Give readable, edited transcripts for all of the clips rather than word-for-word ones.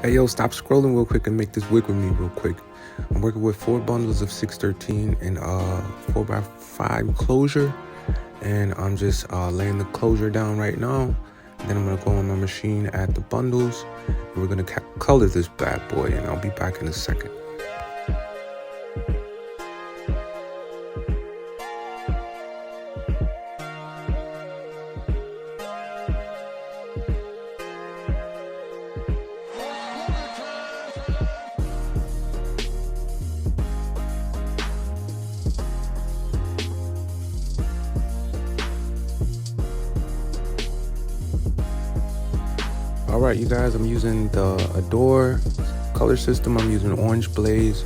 Hey yo, stop scrolling real quick and make this wig with me real quick. I'm working with 4 bundles of 613 and 4x5 closure, and I'm just laying the closure down right now. And then I'm gonna go on my machine, add the bundles, and we're gonna color this bad boy, and I'll be back in a second. All right, you guys, I'm using the Adore color system. I'm using Orange Blaze,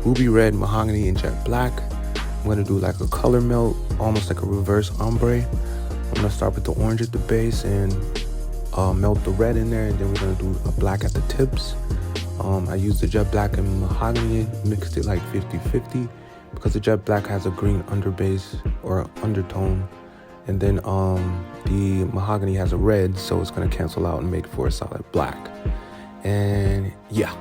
Ruby Red, Mahogany, and Jet Black. I'm gonna do like a color melt, almost like a reverse ombre. I'm gonna start with the orange at the base and melt the red in there, and then we're gonna do a black at the tips. I used the Jet Black and Mahogany, mixed it like 50-50 because the Jet Black has a green underbase or undertone. And then the Mahogany has a red, so it's gonna cancel out and make for a solid black. And yeah.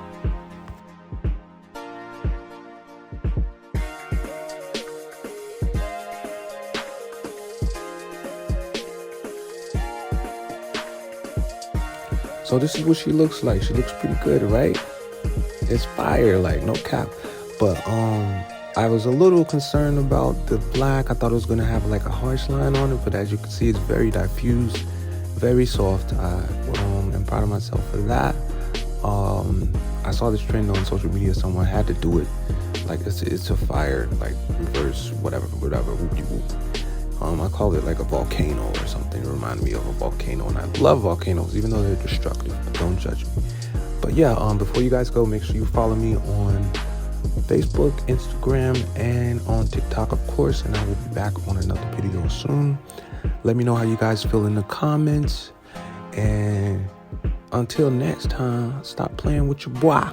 So this is what she looks like. She looks pretty good, right? It's fire, like no cap. But I was a little concerned about the black. I thought it was gonna have like a harsh line on it, but as you can see, it's very diffused, very soft. I'm proud of myself for that. I saw this trend on social media. Someone had to do it. Like it's a fire, like reverse whatever, whoop-de-whoop. I call it like a volcano or something. It reminded me of a volcano, and I love volcanoes, even though they're destructive. Don't judge me. But yeah, before you guys go, make sure you follow me on Facebook, Instagram, and on TikTok, of course, and I will be back on another video soon. Let me know how you guys feel in the comments, and until next time, stop playing with your boy.